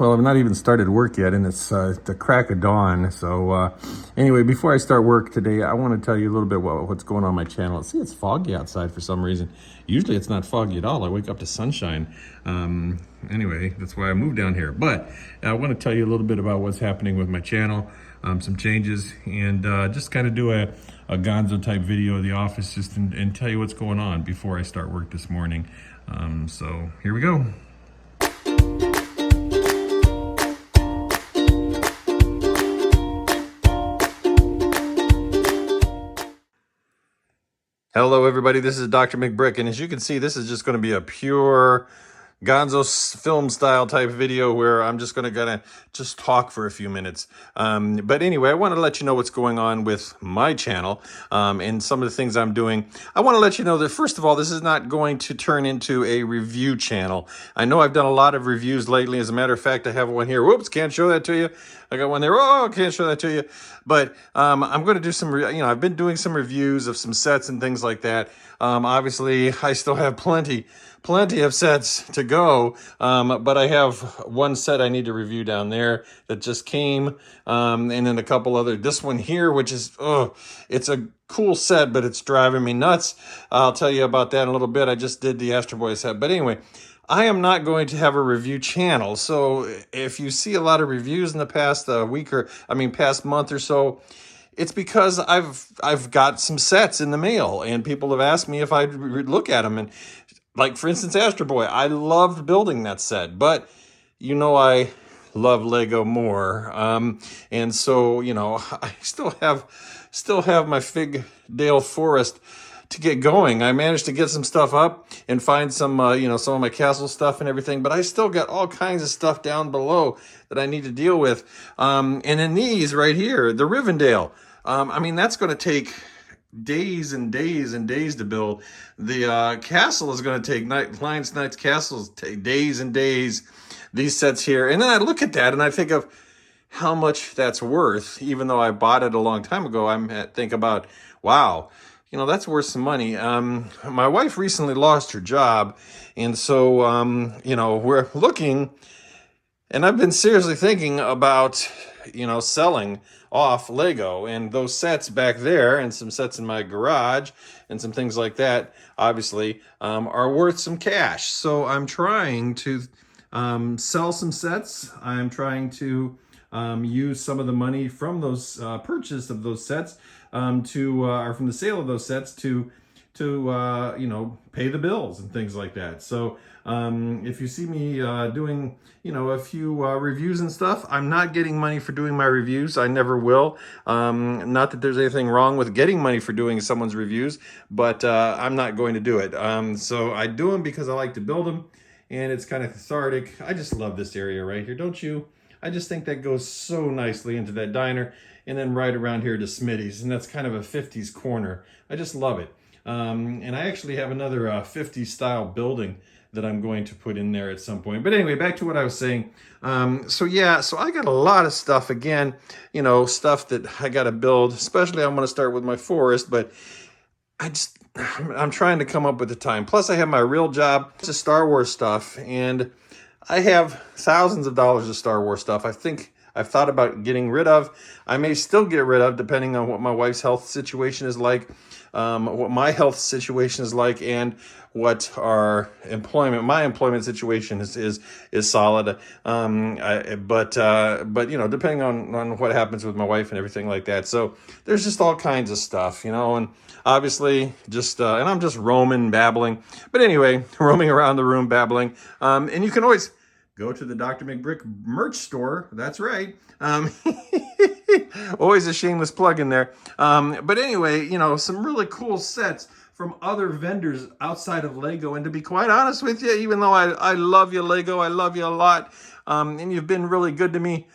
well, I've not even started work yet, and it's the crack of dawn. So anyway, before I start work today, I want to tell you a little bit about what's going on my channel. See, it's foggy outside for some reason. Usually it's not foggy at all. I wake up to sunshine. Anyway, that's why I moved down here. But I want to tell you a little bit about what's happening with my channel, some changes, and just kind of do a gonzo type video of the office just and tell you what's going on before I start work this morning. So here we go. Hello everybody, this is Drmcbrick, and as you can see, this is just going to be a pure gonzo film style type video where I'm just going to just talk for a few minutes. But anyway, I want to let you know what's going on with my channel and some of the things I'm doing. I want to let you know that, first of all, this is not going to turn into a review channel. I know I've done a lot of reviews lately. As a matter of fact, I have one here. Whoops, can't show that to you. I got one there. Oh, can't show that to you. But I'm going to do some, I've been doing some reviews of some sets and things like that. Obviously, I still have plenty of sets to go, but I have one set I need to review down there that just came, and then a couple other, this one here, which is, it's a cool set, but it's driving me nuts. I'll tell you about that in a little bit. I just did the Astro Boy set, but anyway, I am not going to have a review channel. So if you see a lot of reviews in the past past month or so, it's because I've got some sets in the mail and people have asked me if I'd look at them. And like, for instance, Astro Boy, I loved building that set, but I love Lego more. And so, I still have my Fig Dale Forest to get going. I managed to get some stuff up and find some, some of my castle stuff and everything, but I still got all kinds of stuff down below that I need to deal with. And then these right here, the Rivendell, that's going to take days and days and days to build. The castle is going to take, Lions Knight's castles take days and days, these sets here. And then I look at that and I think of how much that's worth. Even though I bought it a long time ago, I think about, wow, that's worth some money. My wife recently lost her job, and so, we're looking, and I've been seriously thinking about, selling off Lego, and those sets back there and some sets in my garage and some things like that, obviously, are worth some cash. So I'm trying to sell some sets. I'm trying to use some of the money from those purchase of those sets or from the sale of those sets to pay the bills and things like that. So if you see me doing a few reviews and stuff, I'm not getting money for doing my reviews. I never will. Not that there's anything wrong with getting money for doing someone's reviews, but I'm not going to do it. So I do them because I like to build them, and it's kind of cathartic. I just love this area right here, don't you? I just think that goes so nicely into that diner, and then right around here to Smitty's, and that's kind of a 50s corner. I just love it. And I actually have another 50s style building that I'm going to put in there at some point. But anyway, back to what I was saying. So I got a lot of stuff, again, stuff that I got to build, especially I'm going to start with my forest, but I'm trying to come up with the time. Plus I have my real job. It's a Star Wars stuff, and I have thousands of dollars of Star Wars stuff. I think I've thought about getting rid of. I may still get rid of, depending on what my wife's health situation is like, what my health situation is like, and what my employment situation is solid. But depending on what happens with my wife and everything like that. So there's just all kinds of stuff, and obviously and I'm just babbling. But anyway, roaming around the room babbling. And you can always go to the Drmcbrick merch store. That's right. Always a shameless plug in there. But anyway, some really cool sets from other vendors outside of Lego. And to be quite honest with you, even though I love you, Lego, I love you a lot, and you've been really good to me,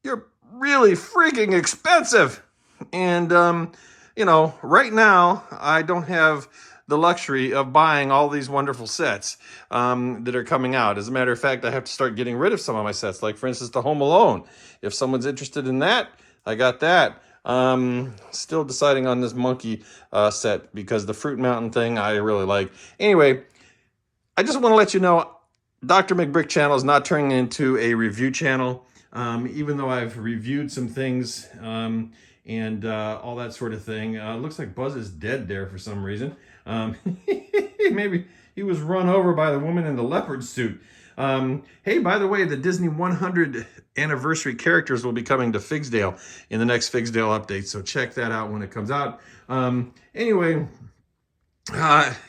you're really freaking expensive. And, right now, I don't have the luxury of buying all these wonderful sets that are coming out. As a matter of fact, I have to start getting rid of some of my sets, like, for instance, the Home Alone. If someone's interested in that, I got that. Still deciding on this monkey set, because the Fruit Mountain thing I really like. Anyway, I just want to let you know, Dr. McBrick channel is not turning into a review channel, even though I've reviewed some things and all that sort of thing. Looks like Buzz is dead there for some reason. Maybe he was run over by the woman in the leopard suit. Hey, by the way, the Disney 100 anniversary characters will be coming to Figsdale in the next Figsdale update, so check that out when it comes out. Anyway,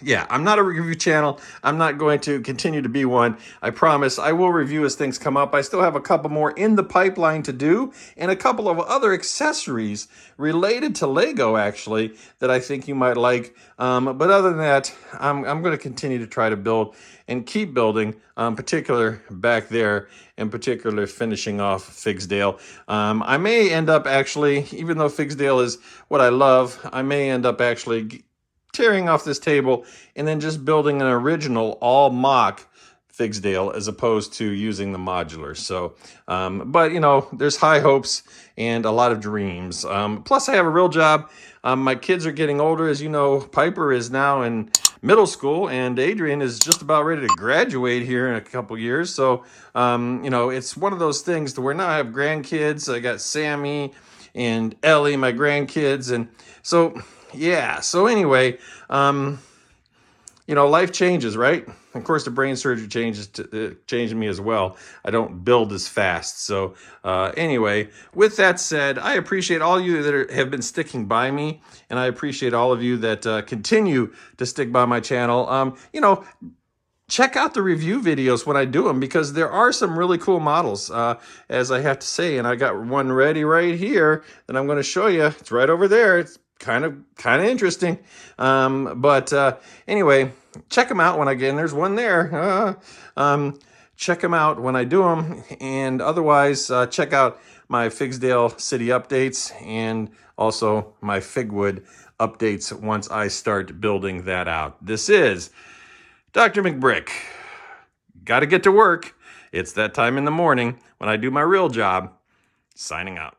yeah, I'm not a review channel. I'm not going to continue to be one. I promise I will review as things come up. I still have a couple more in the pipeline to do and a couple of other accessories related to Lego, actually, that I think you might like. But other than that, I'm going to continue to try to build and keep building, particular back there, in particular finishing off Figsdale. I may end up actually, even though Figsdale is what I love, I may end up actually tearing off this table and then just building an original all mock Figsdale as opposed to using the modular. So, but you know, there's high hopes and a lot of dreams. Plus I have a real job. My kids are getting older. As you know, Piper is now in middle school and Adrian is just about ready to graduate here in a couple years. So, you know, it's one of those things to where now I have grandkids. I got Sammy and Ellie, my grandkids. And so, yeah, so anyway, you know, life changes, right? Of course, the brain surgery changed me as well. I don't build as fast. So anyway, with that said, I appreciate all you that have been sticking by me, and I appreciate all of you that continue to stick by my channel. You know, check out the review videos when I do them, because there are some really cool models, as I have to say, and I got one ready right here that I'm going to show you. It's right over there. It's kind of interesting. But anyway, check them out when I get in. There's one there. Check them out when I do them. And otherwise, check out my Figsdale City updates and also my Figwood updates once I start building that out. This is Dr. McBrick. Got to get to work. It's that time in the morning when I do my real job. Signing out.